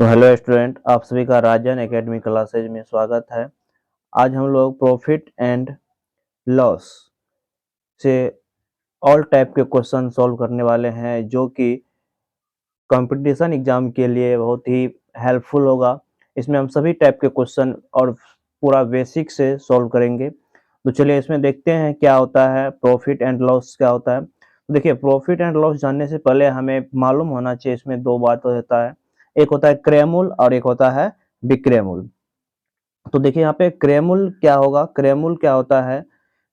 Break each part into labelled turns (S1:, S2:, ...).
S1: तो hello student, आप सभी का राजन एकेडमी क्लासेज में स्वागत है। आज हम लोग प्रॉफिट एंड लॉस से ऑल टाइप के क्वेश्चन सॉल्व करने वाले हैं, जो कि कंपटीशन एग्जाम के लिए बहुत ही हेल्पफुल होगा। इसमें हम सभी टाइप के क्वेश्चन और पूरा बेसिक से सॉल्व करेंगे। तो चलिए इसमें देखते हैं क्या होता है, प्रॉफिट एंड लॉस क्या होता है। तो देखिए, प्रॉफिट एंड लॉस जानने से पहले हमें मालूम होना चाहिए इसमें दो बात होता है। एक होता है क्रय मूल्य और एक होता है विक्रय मूल्य। तो देखिए यहाँ पे क्रय मूल्य क्या होगा, क्रय मूल्य क्या होता है।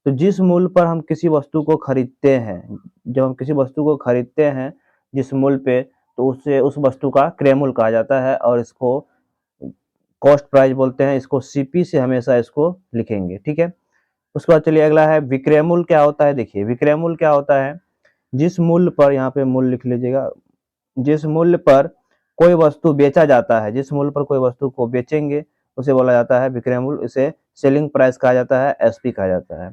S1: तो जिस मूल्य पर हम किसी वस्तु को खरीदते हैं, जब हम किसी वस्तु को खरीदते हैं जिस मूल्य पे, तो उससे उस वस्तु का क्रय मूल्य कहा जाता है और इसको कॉस्ट प्राइस बोलते हैं। इसको सीपी से हमेशा इसको लिखेंगे, ठीक है। उसके बाद चलिए अगला है विक्रय मूल्य क्या होता है। देखिए विक्रय मूल्य क्या होता है, जिस मूल्य पर, यहाँ पे मूल्य लिख लीजिएगा, जिस मूल्य पर कोई वस्तु बेचा जाता है, जिस मूल्य पर कोई वस्तु को बेचेंगे उसे बोला जाता है विक्रय मूल्य। इसे सेलिंग प्राइस कहा जाता है, एसपी कहा जाता है।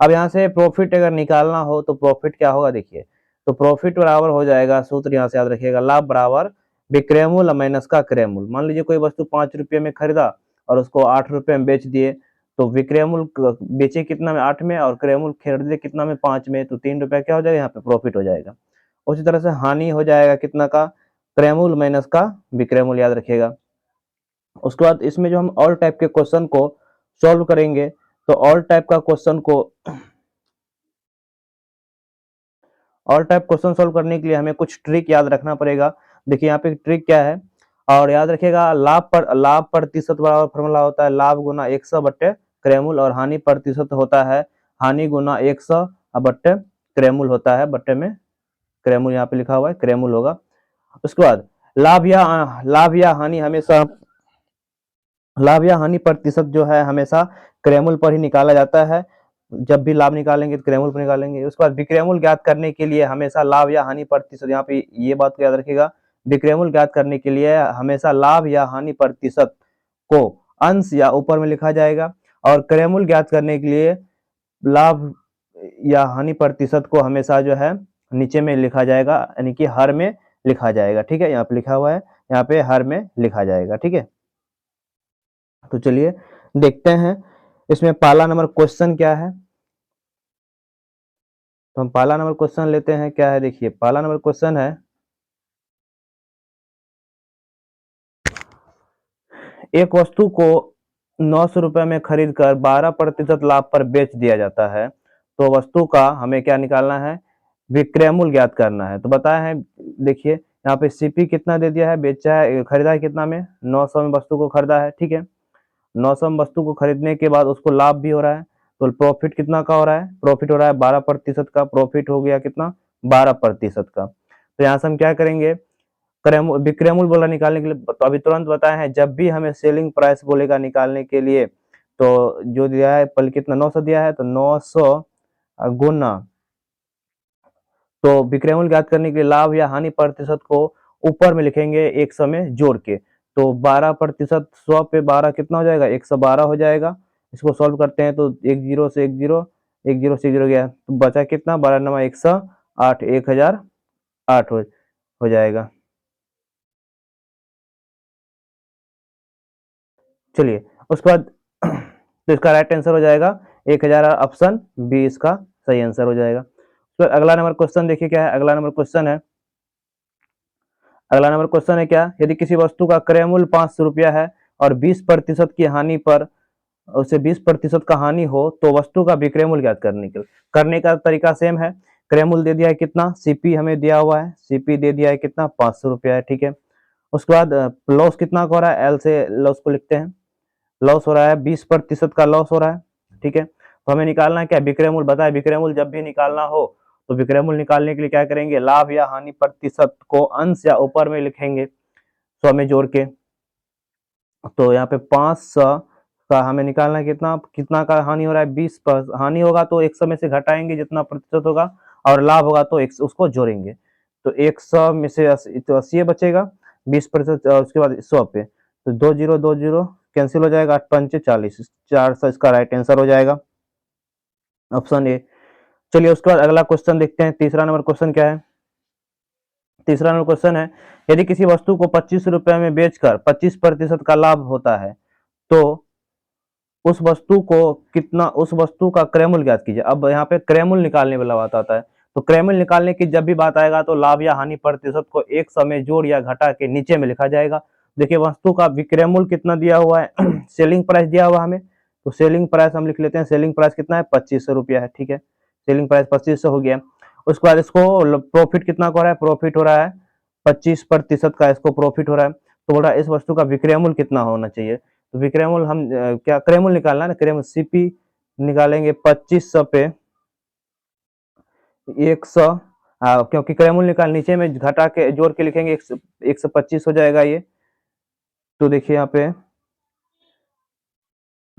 S1: अब यहाँ से प्रॉफिट अगर निकालना हो तो प्रॉफिट क्या होगा, देखिए। तो प्रॉफिट बराबर हो जाएगा, सूत्र यहाँ से याद रखिएगा, लाभ बराबर विक्रय मूल्य माइनस का क्रय मूल्य। मान लीजिए कोई वस्तु 5 रुपये में खरीदा और उसको 8 रुपये में बेच दिए, तो विक्रय मूल्य बेचे कितना में, 8 में, और क्रय मूल्य खरीदे कितना में, 5 में, तो 3 रुपया क्या हो जाएगा, यहाँ पे प्रॉफिट हो जाएगा। उसी तरह से हानि हो जाएगा कितना का, क्रय मूल्य माइनस का विक्रय मूल्य, याद रखिएगा। उसके बाद इसमें जो हम ऑल टाइप के क्वेश्चन को सॉल्व करेंगे, तो ऑल टाइप का क्वेश्चन को, ऑल टाइप क्वेश्चन सॉल्व करने के लिए हमें कुछ ट्रिक याद रखना पड़ेगा। देखिए यहाँ पे ट्रिक क्या है, और याद रखिएगा, लाभ प्रतिशत बराबर फॉर्मूला होता है लाभ गुना 100 बट्टे क्रय मूल्य, और हानि प्रतिशत होता है हानि गुना 100 बट्टे क्रय मूल्य होता है, बट्टे में क्रय मूल्य यहाँ पे लिखा हुआ है, क्रय मूल्य होगा। उसके बाद लाभ या हानि प्रतिशत जो है हमेशा क्रय मूल्य पर ही निकाला जाता है। जब भी लाभ निकालेंगे तो क्रय मूल्य पर निकालेंगे। उसके बाद विक्रय मूल्य ज्ञात करने के लिए हमेशा लाभ या हानि प्रतिशत, यहाँ पे ये बात को याद रखिएगा, विक्रय मूल्य ज्ञात करने के लिए हमेशा लाभ या हानि प्रतिशत को अंश या ऊपर में लिखा जाएगा, और क्रय मूल्य ज्ञात करने के लिए लाभ या हानि प्रतिशत को हमेशा जो है नीचे में लिखा जाएगा, यानी कि हर में लिखा जाएगा, ठीक है। यहाँ पे लिखा हुआ है, यहाँ पे हर में लिखा जाएगा, ठीक है। तो चलिए देखते हैं इसमें पहला नंबर क्वेश्चन क्या है। तो हम पहला नंबर क्वेश्चन लेते हैं, क्या है, देखिए पहला नंबर क्वेश्चन है, एक वस्तु को 900 रुपए में खरीद कर 12% लाभ पर बेच दिया जाता है, तो वस्तु का हमें क्या निकालना है, विक्रय मूल्य ज्ञात करना है। तो बताया है, देखिए यहाँ पे सीपी कितना दे दिया है, बेचा है, खरीदा है कितना में, 900 में वस्तु को खरीदा है, ठीक है। 900 में वस्तु को खरीदने के बाद उसको लाभ भी हो रहा है, तो प्रॉफिट कितना का हो रहा है, प्रॉफिट हो रहा है 12% का, प्रॉफिट हो गया कितना, 12% का। तो यहाँ से हम क्या करेंगे, विक्रय मूल्य बोला निकालने के लिए, तो अभी तुरंत बताया है, जब भी हमें सेलिंग प्राइस बोलेगा निकालने के लिए, तो जो दिया है पहले कितना, 900 दिया है, तो 900 गुना, तो विक्रय मूल्य ज्ञात करने के लिए लाभ या हानि प्रतिशत को ऊपर में लिखेंगे 100 में जोड़ के, तो 12% 100 पे 12 कितना हो जाएगा, 112 हो जाएगा। इसको सॉल्व करते हैं तो एक जीरो से एक जीरो, एक जीरो से एक जीरो गया, तो बचा कितना, 12 108, 1008 हो जाएगा। चलिए उसके बाद तो इसका राइट आंसर हो जाएगा 1000, ऑप्शन बी इसका सही आंसर हो जाएगा। तो अगला नंबर क्वेश्चन देखिए क्या है, अगला नंबर क्वेश्चन है, अगला नंबर क्वेश्चन है क्या, यदि किसी वस्तु का क्रय मूल्य 500 रुपया है और 20% की हानि पर उसे 20% का हानि हो, तो वस्तु का विक्रय मूल्य ज्ञात करने का तरीका सेम है। क्रय मूल्य दे दिया है कितना, सीपी हमें दिया हुआ है, सीपी दे दिया है कितना, 500 रुपया है, ठीक है। उसके बाद लॉस कितना का हो रहा है, एल से लॉस को लिखते हैं, लॉस हो रहा है 20% का लॉस हो रहा है, ठीक है। तो हमें निकालना है क्या, विक्रय मूल्य। बताए विक्रय मूल्य जब भी निकालना हो तो विक्रय मूल्य निकालने के लिए क्या करेंगे, लाभ या हानि प्रतिशत को अंश या ऊपर में लिखेंगे 100 में जोड़ के। तो यहाँ पे 500 का हमें निकालना है कितना, कितना का हानि हो रहा है, 20 पर हानि होगा तो 100 में से घटाएंगे जितना प्रतिशत होगा, और लाभ होगा तो उसको जोड़ेंगे। तो 100 में से 80 तो 80 बचेगा, 20% उसके बाद 100 पे, तो 20 कैंसिल हो जाएगा, 8 पंचे 40, 400 इसका राइट आंसर हो जाएगा, ऑप्शन ए। चलिए उसके बाद अगला क्वेश्चन देखते हैं, तीसरा नंबर क्वेश्चन क्या है। तीसरा नंबर क्वेश्चन है, यदि किसी वस्तु को 25 रुपए में बेचकर 25% का लाभ होता है तो उस वस्तु का क्रय मूल्य ज्ञात कीजिए। अब यहाँ पे क्रय मूल्य निकालने वाला बात आता है, तो क्रय मूल्य निकालने की जब भी बात आएगा तो लाभ या हानि प्रतिशत को एक समय जोड़ या घटा के नीचे में लिखा जाएगा। देखिए वस्तु का विक्रय मूल्य कितना दिया हुआ है सेलिंग प्राइस दिया हुआ हमें, तो सेलिंग प्राइस हम लिख लेते हैं, सेलिंग प्राइस कितना है 2500 रुपया है, ठीक है, सेलिंग प्राइस 2500 हो गया। उसके बाद इसको प्रॉफिट कितना हो रहा है, प्रॉफिट हो रहा है 25% का इसको प्रॉफिट हो रहा है, तो बोल रहा है इस वस्तु का विक्रय मूल्य कितना होना चाहिए। तो विक्रय मूल्य हम क्या क्रय मूल्य निकालना है ना, क्रय मूल्य सीपी निकालेंगे 2500 पे 100, क्योंकि क्रय मूल्य निकाल नीचे में घटा के जोड़ के लिखेंगे 125 हो जाएगा ये। तो देखिए यहाँ पे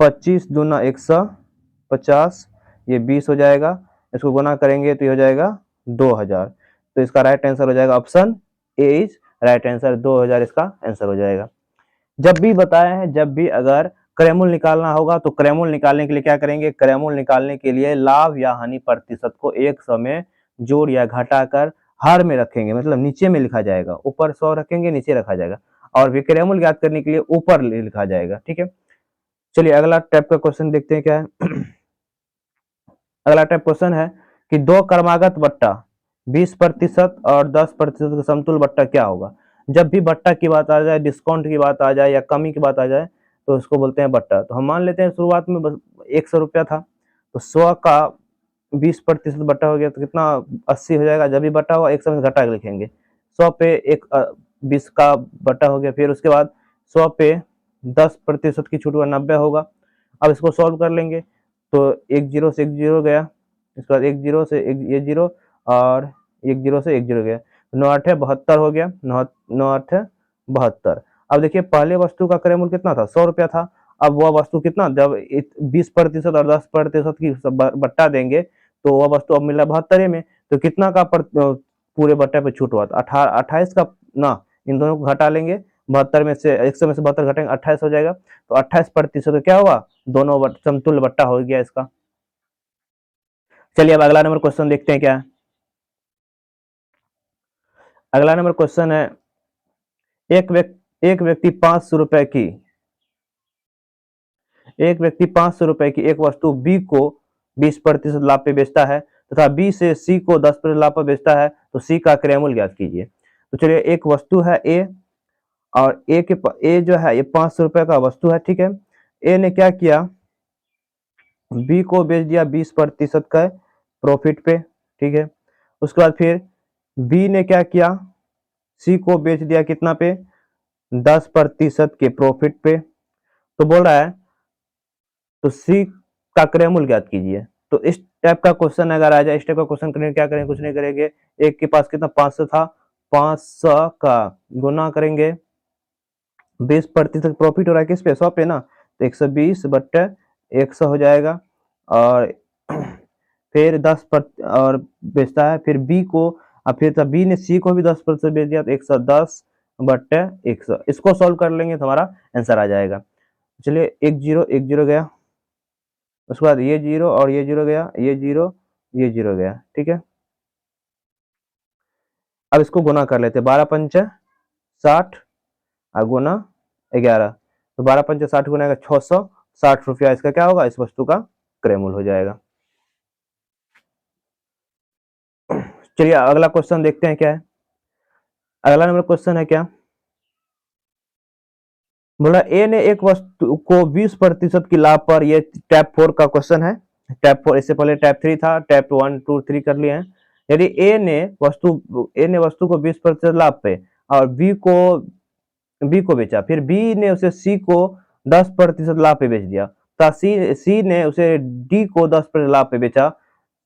S1: 25 दूना 150, ये 20 हो जाएगा, इसको गुना करेंगे तो ये हो जाएगा 2000। तो इसका राइट आंसर हो जाएगा option A is right answer, 2000 इसका आंसर हो जाएगा। जब भी बताया है, जब भी अगर क्रय मूल्य निकालना होगा तो क्रय मूल्य निकालने के लिए क्या करेंगे, क्रय मूल्य निकालने के लिए लाभ या हानि प्रतिशत को एक समय जोड़ या घटाकर हर में रखेंगे, मतलब नीचे में लिखा जाएगा, ऊपर 100 रखेंगे नीचे रखा जाएगा, और विक्रय मूल्य ज्ञात करने के लिए ऊपर लिखा जाएगा, ठीक है। चलिए अगला टाइप का क्वेश्चन देखते हैं क्या है। अगला टाइप क्वेश्चन है कि दो क्रमागत बट्टा 20% और 10% का समतुल्य बट्टा क्या होगा। जब भी बट्टा की बात आ जाए, डिस्काउंट की बात आ जाए या कमी की बात आ जाए तो इसको बोलते हैं बट्टा। तो हम मान लेते हैं शुरुआत में 100 रुपया था, तो 100 का 20% बट्टा हो गया तो कितना 80 हो जाएगा। जब भी बट्टा हुआ 100 में घटा के लिखेंगे, 100 पे 20 का बट्टा हो गया, फिर उसके बाद 100 पे 10% की छूट हुआ 90 होगा। अब इसको सॉल्व कर लेंगे तो एक जीरो से एक जीरो गया, इसके बाद एक जीरो से एक ये जीरो और एक जीरो से एक जीरो गया, 9 8 72 हो गया, 9 8 72। अब देखिए पहले वस्तु का क्रय मूल्य कितना था, 100 रुपया था। अब वह वस्तु कितना, जब 20% और 10% की बट्टा देंगे तो वह वस्तु अब मिला 72 में, तो कितना का पूरे बट्टे पे छूट हुआ था 28 का ना, इन दोनों को घटा लेंगे, 72 में से 100 में से 72 घटेंगे 28 हो जाएगा, तो 28% क्या हुआ, दोनों समतुल्य बट्टा हो गया इसका। चलिए अब अगला नंबर क्वेश्चन देखते हैं क्या है। अगला नंबर क्वेश्चन है, एक व्यक्ति 500 रुपए की एक वस्तु बी को 20% लाभ पे बेचता है तथा बी से सी को 10% लाभ पर बेचता है, तो सी का क्रय मूल्य ज्ञात कीजिए। तो चलिए एक वस्तु है ए, और ए जो है ये 500 रुपए का वस्तु है, ठीक है। ए ने क्या किया, बी को बेच दिया 20% का प्रॉफिट पे, ठीक है। उसके बाद फिर बी ने क्या किया, सी को बेच दिया कितना पे, 10% के प्रॉफिट पे। तो बोल रहा है तो सी का क्रय मूल्य ज्ञात कीजिए। तो इस टाइप का क्वेश्चन अगर आ जाए, इस टाइप का क्वेश्चन करने क्या करेंगे, कुछ नहीं करेंगे, एक के पास कितना 500 था, 500 का गुना करेंगे 20% प्रॉफिट हो रहा है किस पे, 100 पे ना, तो 120 बट्टे 100 हो जाएगा, और फिर 10% और बेचता है, फिर बी को, अब फिर बी ने सी को भी 10% बेच दिया, तो 110 बट्टे 100, इसको सॉल्व कर लेंगे तो हमारा आंसर आ जाएगा। चलिए एक जीरो गया, उसके बाद ये जीरो और ये जीरो गया, ये जीरो गया, ठीक है। अब इसको गुना कर लेते, 12 पंचे 60 और गुना 11, तो 12 पंचे 60 गुना 660 रुपया इसका क्या होगा, इस वस्तु का क्रय मूल्य हो जाएगा। चलिए अगला क्वेश्चन देखते हैं क्या है। अगला नंबर क्वेश्चन है क्या, बोला ए ने एक वस्तु को 20% की लाभ पर, ये टैप 4 का क्वेश्चन है, टैप 4, इससे पहले टैप 3 था, टैप 1 2 3 कर लिए हैं। यदि ए ने वस्तु को 20% लाभ पे और बी को बेचा, फिर बी ने उसे सी को 10% लाभ पे बेच दिया, तो सी ने उसे डी को 10% लाभ पे बेचा,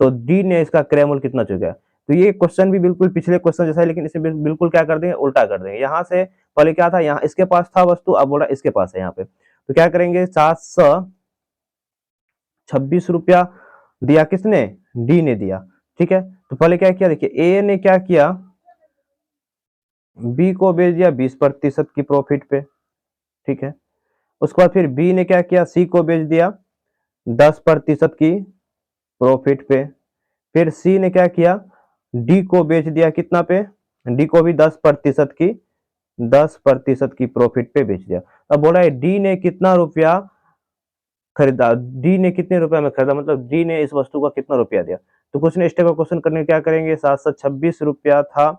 S1: तो डी ने इसका क्रय मूल्य कितना चुका। तो ये क्वेश्चन भी बिल्कुल पिछले क्वेश्चन जैसा है, लेकिन इसे बिल्कुल क्या कर देंगे, उल्टा कर देंगे। यहाँ से पहले क्या था, यहाँ इसके पास था वस्तु, अब बोला इसके पास है यहाँ पे, तो क्या करेंगे, 726 रुपया दिया किसने, डी ने दिया, ठीक है। तो पहले क्या किया, देखिए ए ने क्या किया, बी को बेच दिया 20% की प्रॉफिट पे, ठीक है। उसके बाद फिर बी ने क्या किया, सी को बेच दिया 10% की प्रॉफिट पे, फिर सी ने क्या किया, डी को बेच दिया कितना पे, डी को भी 10% की प्रॉफिट पे बेच दिया। अब बोला है डी ने कितना रुपया खरीदा, डी ने कितने रुपए में खरीदा, मतलब डी ने इस वस्तु का कितना रुपया दिया। तो क्वेश्चन स्टेप का क्वेश्चन करने क्या करेंगे, 726 था,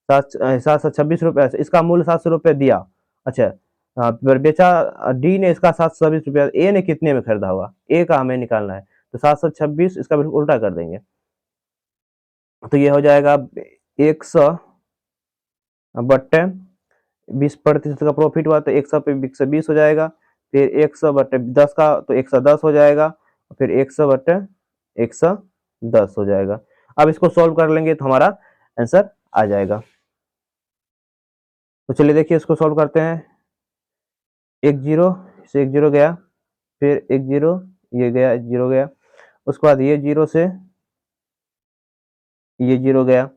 S1: 726 रुपया, इसका मूल्य 700 रुपया दिया। अच्छा, फिर बेचा डी ने इसका 726 रुपया, ए ने कितने में खरीदा होगा, ए का हमें निकालना है। तो 726 इसका बिल्कुल उल्टा कर देंगे, तो ये हो जाएगा 100/20% का प्रॉफिट हुआ, तो 100 पे 120 हो जाएगा। फिर 100/10 का तो 110 हो जाएगा, फिर 100/110 हो जाएगा। अब इसको सॉल्व कर लेंगे तो हमारा आंसर आ जाएगा। तो चलिए देखिए इसको सॉल्व करते हैं। एक जीरो से एक जीरो गया, फिर एक जीरो, ये गया, एक जीरो गया, उसके बाद ये जीरो से ये जीरो गया।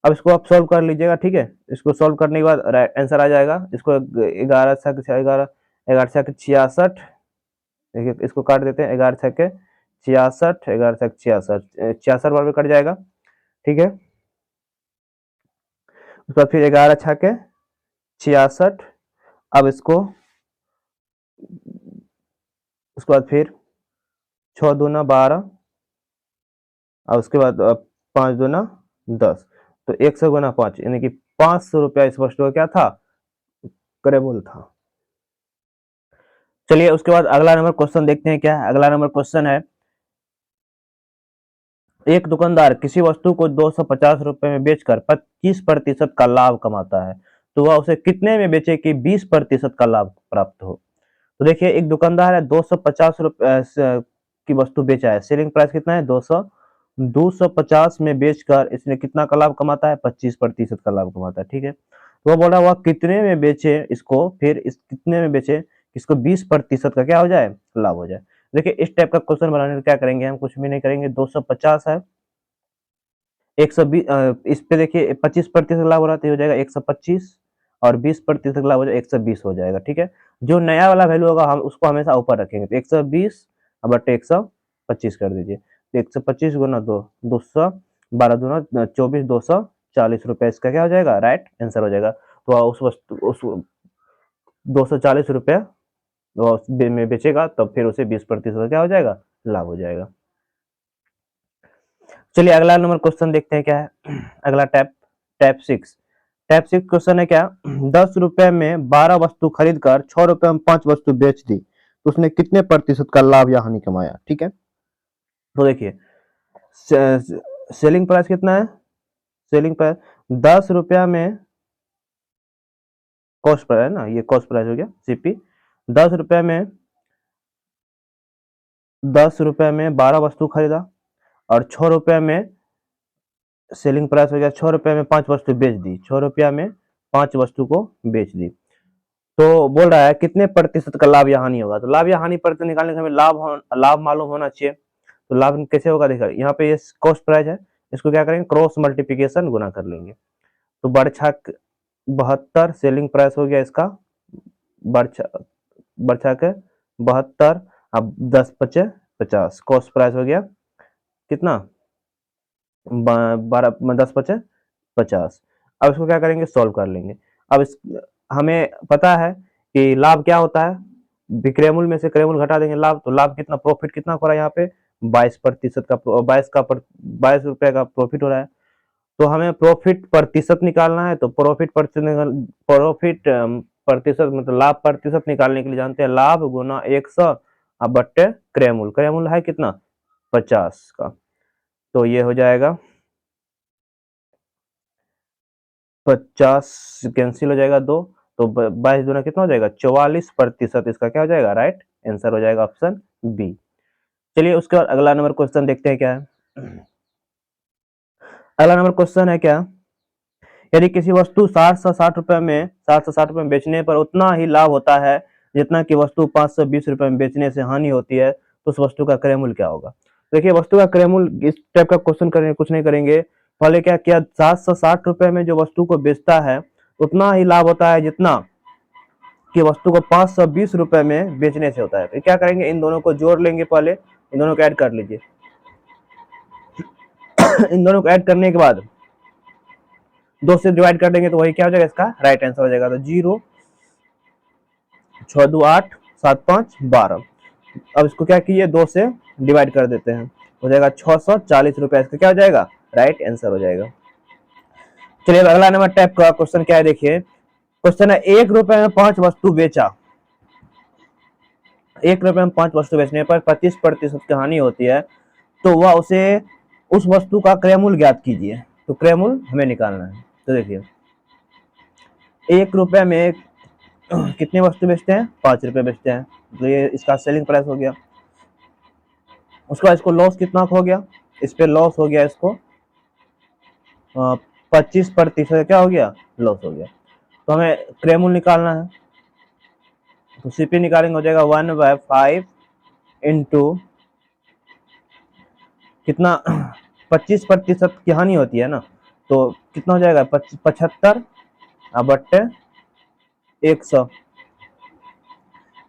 S1: अब इसको आप सॉल्व कर लीजिएगा, ठीक है। इसको सॉल्व करने के बाद राइट आंसर आ जाएगा। इसको 11 छक 11, 11 छक 66, देखिए इसको काट देते हैं, 11 छक 66, 11 छक 66, 66 बार में कट जाएगा, ठीक है। उसके बाद फिर 11 छक 66, अब इसको उसके बाद फिर 6 दूना 12, और उसके बाद 5 दूना 10, तो 100 गुना 5 यानी कि 500 रुपया इस वस्तु का क्या था, करेबल था। चलिए उसके बाद अगला नंबर क्वेश्चन देखते हैं क्या है। अगला नंबर क्वेश्चन है, एक दुकानदार किसी वस्तु को 250 रुपए में बेचकर 25% का लाभ कमाता है, तो वह उसे कितने में बेचे कि 20% का लाभ प्राप्त हो। तो देखिए एक दुकानदार है, 250 रुपए की वस्तु बेचा है, सेलिंग प्राइस कितना है 250 में बेचकर इसने कितना का लाभ कमाता है, 25% का लाभ कमाता है, ठीक है। तो वो बोला वह कितने में बेचे इसको, फिर इस कितने में बेचे इसको 20% का क्या हो जाए, लाभ हो जाए। देखिए इस टाइप का क्वेश्चन बनाने में क्या करेंगे, हम कुछ भी नहीं करेंगे। 250 है, 120, इस पे देखिए 25% लाभ हो रहा है, तो हो जाएगा 125, और 20% लाभ हो जाएगा 120 हो जाएगा, ठीक है। जो नया वाला वैल्यू होगा हम उसको हमेशा ऊपर रखेंगे, तो 120 बटे 125 कर दीजिए, तो 125 गुना 212 दूना 24, 240 रुपया इसका क्या हो जाएगा, राइट आंसर हो जाएगा। तो उस वस्तु उस 240 रुपया में बेचेगा, तब फिर उसे 20% क्या हो जाएगा, लाभ हो जाएगा। चलिए अगला नंबर क्वेश्चन देखते हैं क्या है। अगला टैप सिक्स क्वेश्चन है क्या, 10 रुपए में 12 वस्तु खरीद कर 6 रुपए में 5 वस्तु बेच दी, तो उसने कितने प्रतिशत का लाभ या हानि कमाया, ठीक है। तो देखिए सेलिंग प्राइस कितना है, सेलिंग प्राइस 10 रुपया में, कॉस्ट प्राइस है ना, ये कॉस्ट प्राइस हो गया सीपी। 10 रुपए में 12 वस्तु खरीदा, और 6 रुपए में सेलिंग प्राइस हो गया, 6 रुपए में 5 वस्तु बेच दी, 6 रुपया में 5 वस्तु को बेच दी। तो बोल रहा है कितने प्रतिशत का लाभ या हानि होगा। तो लाभ या हानि प्रतिशत निकालने के हमें लाभ मालूम होना चाहिए। तो लाभ कैसे होगा, देखा यहाँ पे ये कॉस्ट प्राइस है, इसको क्या करेंगे, क्रॉस मल्टीप्लिकेशन गुना कर लेंगे। तो बरछक 72 सेलिंग प्राइस हो गया इसका, बरछक 72, अब 10 पचे 50, कॉस्ट प्राइस हो गया कितना, 10 पचे 50। अब इसको क्या करेंगे, सॉल्व कर लेंगे। अब इस हमें पता है कि लाभ क्या होता है, विक्रय मूल्य में से क्रय मूल्य घटा देंगे लाभ, तो लाभ कितना, प्रॉफिट कितना हो रहा है यहाँ पे 22% का, 22 रुपए का प्रॉफिट हो रहा है। तो हमें प्रॉफिट प्रतिशत निकालना है, तो प्रॉफिट प्रतिशत मतलब लाभ प्रतिशत निकालने के लिए जानते हैं लाभ गुना 100 बट्टे क्रय मूल्य है कितना 50 का, तो ये हो जाएगा 50 कैंसिल हो जाएगा 2, तो 22 दूना कितना हो जाएगा 44%, इसका क्या हो जाएगा, राइट आंसर हो जाएगा ऑप्शन बी। चलिए उसके बाद अगला नंबर क्वेश्चन देखते हैं क्या है। अगला नंबर क्वेश्चन है क्या, यदि किसी वस्तु 60 से 60 रुपए में बेचने पर उतना ही लाभ होता है जितना कि वस्तु 520 रुपए में बेचने से हानि होती है, तो उस वस्तु का क्रय मूल्य क्या होगा। देखिए वस्तु का क्रय मूल्य, इस टाइप का क्वेश्चन करेंगे, कुछ नहीं करेंगे, पहले क्या किया, 760 रुपए में जो वस्तु को बेचता है उतना ही लाभ होता है जितना कि वस्तु को 520 रुपए में बेचने से होता है। तो क्या करेंगे, इन दोनों को जोड़ लेंगे, पहले इन दोनों को ऐड कर लीजिए। इन दोनों को ऐड करने के बाद 2 से डिवाइड कर देंगे तो वही क्या हो जाएगा, इसका राइट आंसर हो जाएगा। तो 0 6 2 8 7 5 12। अब इसको क्या कीजिए, 2 से डिवाइड कर देते हैं, हो जाएगा 640 रुपया, इसका क्या हो जाएगा, राइट आंसर हो जाएगा। चलिए अगला नंबर टाइप का क्वेश्चन क्या है, देखिए क्वेश्चन है 1 रुपए में 5 वस्तु बेचा। 1 रुपए में 5 वस्तु बेचने पर 25% की हानि होती है, तो वह उसे उस वस्तु का क्रय मूल्य ज्ञात कीजिए। तो क्रय मूल्य हमें निकालना है। तो देखिए 1 रुपए में कितनी वस्तु बेचते हैं, 5 रुपए बेचते हैं, तो ये इसका सेलिंग प्राइस हो गया। उसके बाद इसको लॉस कितना हो गया, इस पे लॉस हो गया, इसको 25% क्या हो गया, लॉस हो गया। तो हमें क्रय मूल्य निकालना है, तो सीपी निकालेंगे, हो जाएगा 1/5 इंटू कितना 25% की हानि होती है ना, तो कितना हो जाएगा 75 बट्टे 100।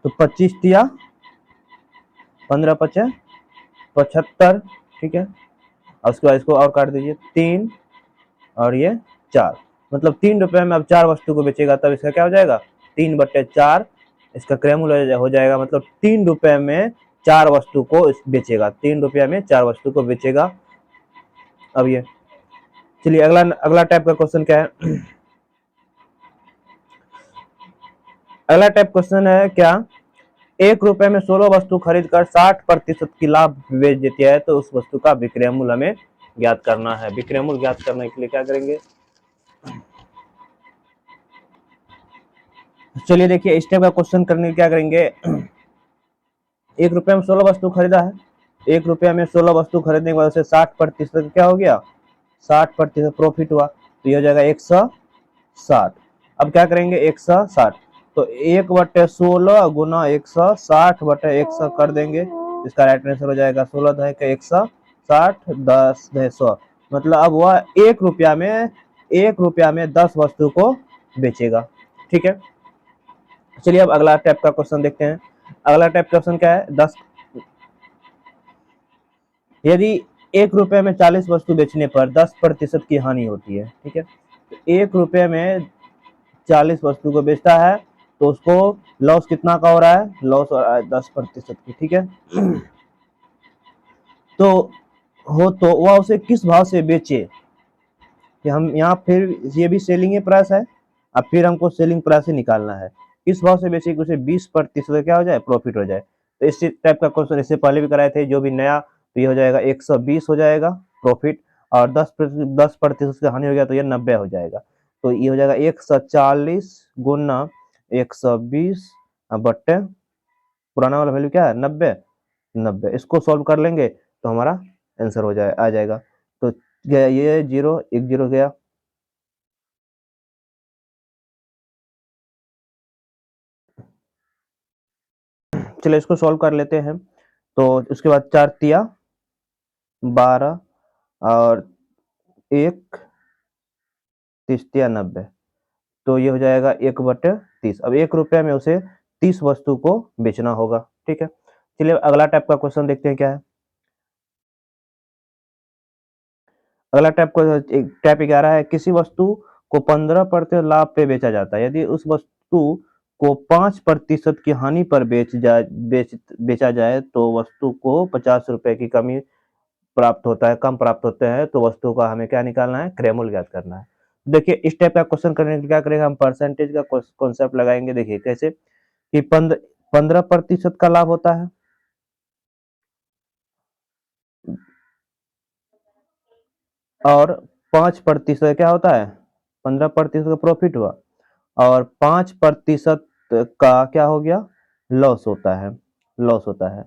S1: तो 25 दिया 15 पचे 75, ठीक है। और उसके बाद इसको और काट दीजिए, 3 और ये 4, मतलब 3 रुपए में अब 4 वस्तु को बेचेगा, तब इसका क्या हो जाएगा, 3/4 इसका क्रय मूल्य हो जाएगा, मतलब 3 रुपए में 4 वस्तु को बेचेगा, 3 रुपया में 4 वस्तु को बेचेगा। अब ये चलिए अगला अगला टाइप का क्वेश्चन क्या है, अगला टाइप क्वेश्चन है क्या, 1 रुपए में 16 वस्तु खरीद कर 60% की लाभ बेच देती है, तो उस वस्तु का विक्रय मूल्य हमें ज्ञात करना है। विक्रय मूल्य ज्ञात करने के लिए क्या करेंगे, चलिए देखिए इस टाइप का क्वेश्चन करने के क्या करेंगे, 1 रुपए में 16 वस्तु खरीदा है, 1 रुपया में 16 वस्तु खरीदने की वजह से 60% क्या हो गया, 60% प्रॉफिट हुआ, तो ये हो जाएगा 160। अब क्या करेंगे 160, तो 1/16 गुना 160/100 कर देंगे, इसका राइट आंसर हो जाएगा 16 दहे का 160 10 दहे 100, मतलब अब वह 1 रुपया में 10 वस्तु को बेचेगा, ठीक है। चलिए अब अगला टाइप का क्वेश्चन देखते हैं। अगला टाइप का क्वेश्चन क्या है, 10 यदि 1 रुपए में 40 वस्तु बेचने पर 10% की हानि होती है, ठीक है। 1 रुपए में 40 वस्तु को बेचता है, तो उसको लॉस कितना का हो रहा है, लॉस हो रहा है 10% की, ठीक है। तो तो वह उसे किस भाव से बेचे, कि हम यहाँ फिर ये भी सेलिंग प्राइस है, अब फिर हमको सेलिंग प्राइस से निकालना है, किस भाव से बेचे कि उसे 20% क्या हो जाए, प्रॉफिट हो जाए। तो इस टाइप का क्वेश्चन इससे पहले भी कराए थे, जो भी नया, तो ये हो जाएगा 120 हो जाएगा प्रॉफिट, और 10% का हानि हो गया तो ये 90 हो जाएगा। तो ये हो जाएगा 140 गुना 120 बट्टे पुराना वाला वैल्यू क्या है 90, 90 इसको सॉल्व कर लेंगे तो हमारा आंसर हो जाए आ जाएगा। तो गया ये 0 1 0 गया, चलिए इसको सॉल्व कर लेते हैं। तो उसके बाद 4 तिया 12 और 1 30 तिया 90, तो ये हो जाएगा 1/30। अब 1 रुपया में उसे 30 वस्तु को बेचना होगा, ठीक है। चलिए अगला टाइप का क्वेश्चन देखते हैं क्या है। अगला टाइप को टाइप 11 है, किसी वस्तु को 15% लाभ पे बेचा जाता है, यदि उस वस्तु को 5% की हानि पर बेचा जाए तो वस्तु को 50 रुपए की कमी प्राप्त होता है, कम प्राप्त होते हैं, तो वस्तु का हमें क्या निकालना है, क्रय मूल्य ज्ञात करना है। देखिए इस टाइप का क्वेश्चन करने के लिए क्या करेंगे, हम परसेंटेज का कॉन्सेप्ट लगाएंगे। देखिए कैसे कि 15% का लाभ होता है, और 5% क्या होता है, 15% का प्रॉफिट हुआ, और 5% का क्या हो गया, लॉस होता है, लॉस होता है।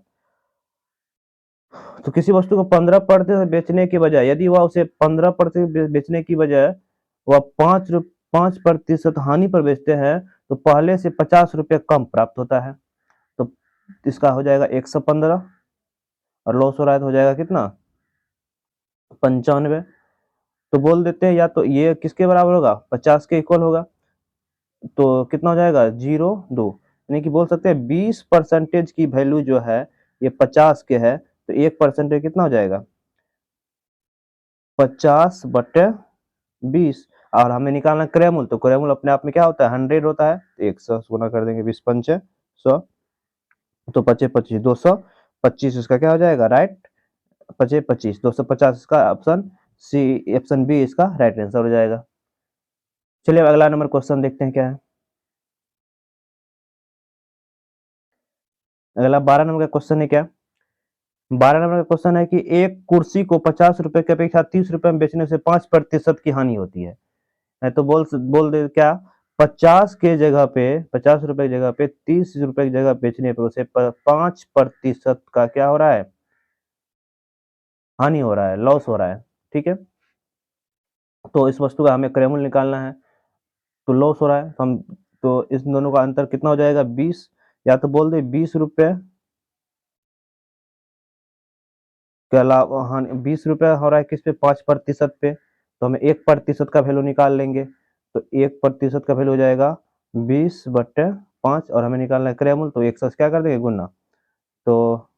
S1: तो किसी वस्तु को 15% बेचने की बजाय, यदि वह उसे 15% बेचने की बजाय वह 5% हानि पर बेचते हैं, तो पहले से 50 रुपये कम प्राप्त होता है, तो इसका हो जाएगा 115, और लॉस हो रहा है तो हो जाएगा कितना 95। तो बोल देते हैं या तो ये किसके बराबर होगा, 50 के इक्वल होगा, तो कितना हो जाएगा 0 2, यानी कि बोल सकते हैं 20% की वैल्यू जो है ये 50 के है, तो 1% कितना हो जाएगा 50/20। और हमें निकालना क्रेमुल, तो क्रेमुल अपने आप में क्या होता है 100 होता है, तो 100 से गुना कर देंगे 20 पंचे 100, तो 25 25 225 इसका क्या हो जाएगा राइट, 25 25 250 इसका ऑप्शन सी, ऑप्शन बी इसका राइट आंसर हो जाएगा। चलिए अब अगला नंबर क्वेश्चन देखते हैं क्या है। अगला 12 नंबर का क्वेश्चन है क्या, 12 नंबर का क्वेश्चन है कि एक कुर्सी को 50 रुपए की अपेक्षा 30 रुपए में बेचने से 5% की हानि होती है तो बोल दे क्या, 50 रुपए की जगह पे 30 रुपए की जगह बेचने पर उसे 5% का क्या हो रहा है, हानि हो रहा है, लॉस हो रहा है। ठीक है, तो इस वस्तु का हमें क्रयमूल्य निकालना है, तो लॉस हो रहा है, तो हम तो इस दोनों का अंतर कितना हो जाएगा 20, या तो बोल दे 20 रुपए के अलावा हाँ 20 रुपए हो रहा है किस पे 5% पे, तो हमें 1% का वैल्यू निकाल लेंगे, तो 1% का वैल्यू हो जाएगा 20/5 और हमें निकालना है क्रयमूल्य, तो 100 से क्या कर देंगे गुना, तो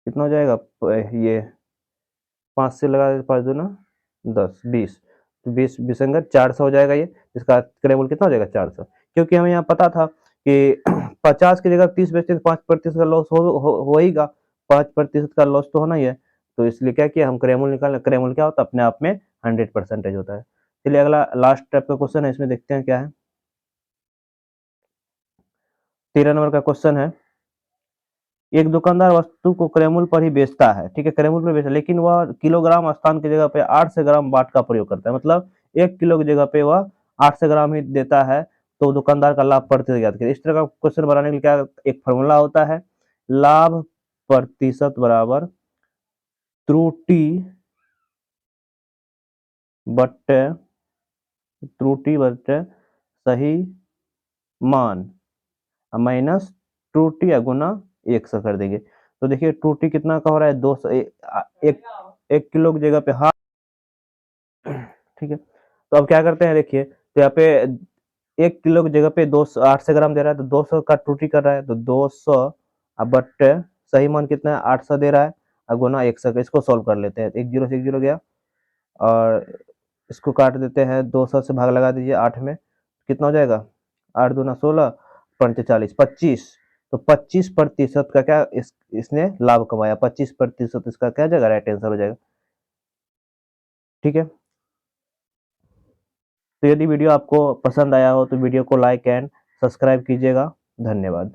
S1: कितना हो जाएगा ये 5 से लगा देते 5 दूना 10 20, तो 20 20 400 हो जाएगा, ये इसका क्रयमूल्य कितना हो जाएगा 400, क्योंकि हमें यहाँ पता था कि 50 की जगह 30 बेचते तो 5% का लॉस हो ही, 5% का लॉस तो होना ही है, तो इसलिए क्या किया हम क्रयमूल्य निकालना, क्रयमूल्य क्या होता है अपने आप में 100% होता है। चलिए अगला लास्ट टाइप का क्वेश्चन है, इसमें देखते हैं क्या है। 13 नंबर का क्वेश्चन है, एक दुकानदार वस्तु को क्रयमूल्य पर ही बेचता है, ठीक है क्रयमूल्य पर बेचता है, लेकिन वह किलोग्राम स्थान की जगह पे 800 ग्राम बाट का प्रयोग करता है, मतलब 1 किलो की जगह पे वह 800 ग्राम ही देता है, तो दुकानदार का लाभ प्रतिशत ज्ञात करें। इस तरह का क्वेश्चन बनाने के लिए क्या एक फॉर्मूला होता है, लाभ प्रतिशत बराबर त्रुटि बट्टे सही मान माइनस त्रुटि या गुना 100 कर देंगे, तो देखिए त्रुटि कितना का हो रहा है 200, एक 1 किलो की जगह पे हाफ, ठीक है, तो अब क्या करते हैं देखिए, तो यहाँ पे 1 किलो की जगह पे 200 800 ग्राम दे रहा है, तो 200 का त्रुटि कर रहा है, तो 200 बट सही मान कितना है 800 दे रहा है, और गुना 100 का, इसको सोल्व कर लेते हैं, एक जीरो से एक जीरो गया, और इसको काट देते हैं, 200 से भाग लगा दीजिए 8 में, कितना हो जाएगा 8 दूना 16 पंच 40 25, तो 25% का क्या इसने लाभ कमाया, 25% इसका क्या जगह राइट आंसर हो जाएगा। ठीक है, तो यदि वीडियो आपको पसंद आया हो तो वीडियो को लाइक एंड सब्सक्राइब कीजिएगा, धन्यवाद।